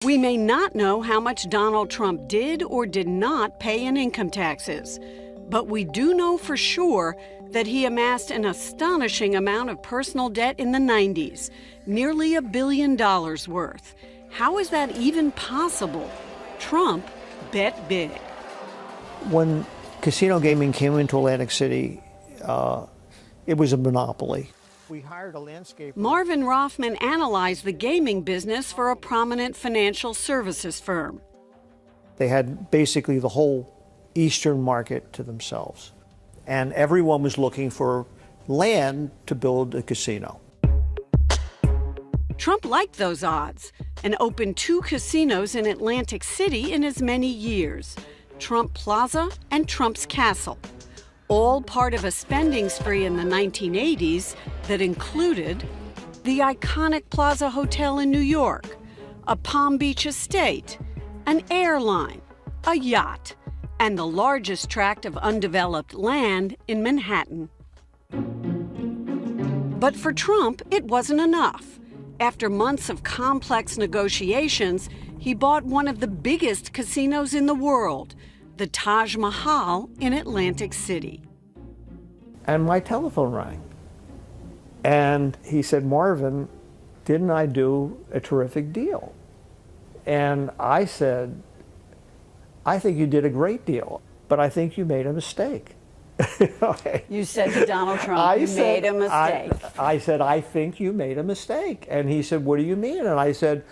We may not know how much Donald Trump did or did not pay in income taxes, but we do know for sure that he amassed an astonishing amount of personal debt in the 90s, nearly $1 billion worth. How is that even possible? Trump bet big. When casino gaming came into Atlantic City, it was a monopoly. We hired a landscaper. Marvin Roffman analyzed the gaming business for a prominent financial services firm. They had basically the whole eastern market to themselves, and everyone was looking for land to build a casino. Trump liked those odds and opened 2 casinos in Atlantic City in as many years, Trump Plaza and Trump's Castle, all part of a spending spree in the 1980s that included the iconic Plaza Hotel in New York, a Palm Beach estate, an airline, a yacht, and the largest tract of undeveloped land in Manhattan. But for Trump, it wasn't enough. After months of complex negotiations, he bought one of the biggest casinos in the world, the Taj Mahal in Atlantic City. And my telephone rang. And he said, "Marvin, didn't I do a terrific deal?" And I said, "I think you did a great deal, but I think you made a mistake." You said to Donald Trump, you made a mistake. I said, "I think you made a mistake." And he said, "What do you mean?" And I said,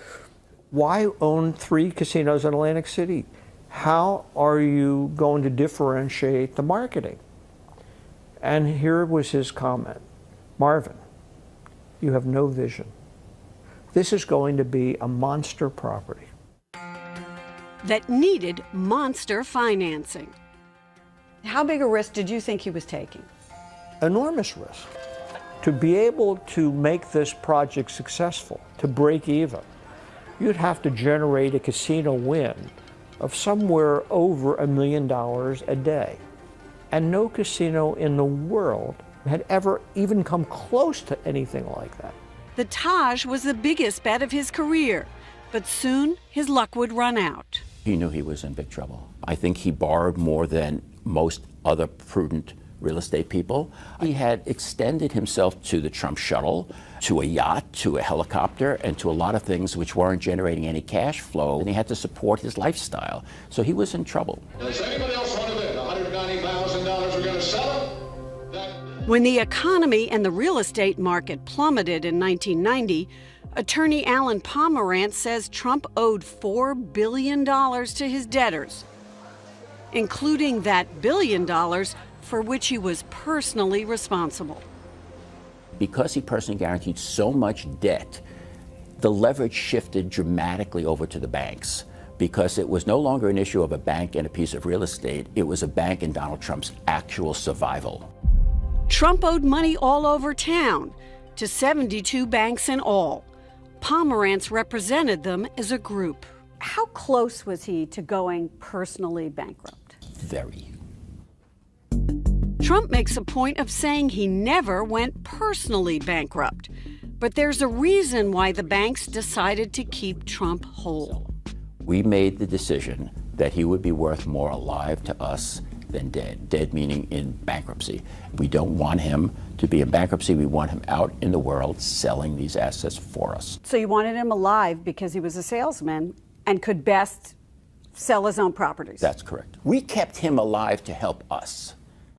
"Why own 3 casinos in Atlantic City? How are you going to differentiate the marketing?" And here was his comment: "Marvin, you have no vision. This is going to be a monster property." That needed monster financing. How big a risk did you think he was taking? Enormous risk. To be able to make this project successful, to break even, you'd have to generate a casino win of somewhere over $1 million a day. And no casino in the world had ever even come close to anything like that. The Taj was the biggest bet of his career, but soon his luck would run out. He knew he was in big trouble. I think he borrowed more than most other prudent real estate people. He had extended himself to the Trump shuttle, to a yacht, to a helicopter, and to a lot of things which weren't generating any cash flow, and he had to support his lifestyle. So he was in trouble. Does anybody else want to bid? $190,000, we're going to sell it? When the economy and the real estate market plummeted in 1990, attorney Alan Pomerantz says Trump owed $4 billion to his debtors, including that $1 billion for which he was personally responsible. Because he personally guaranteed so much debt, the leverage shifted dramatically over to the banks, because it was no longer an issue of a bank and a piece of real estate. It was a bank and Donald Trump's actual survival. Trump owed money all over town, to 72 banks in all. Pomerantz represented them as a group. How close was he to going personally bankrupt? Very. Trump makes a point of saying he never went personally bankrupt. But there's a reason why the banks decided to keep Trump whole. We made the decision that he would be worth more alive to us than dead. Dead meaning in bankruptcy. We don't want him to be in bankruptcy. We want him out in the world selling these assets for us. So you wanted him alive because he was a salesman and could best sell his own properties? That's correct. We kept him alive to help us.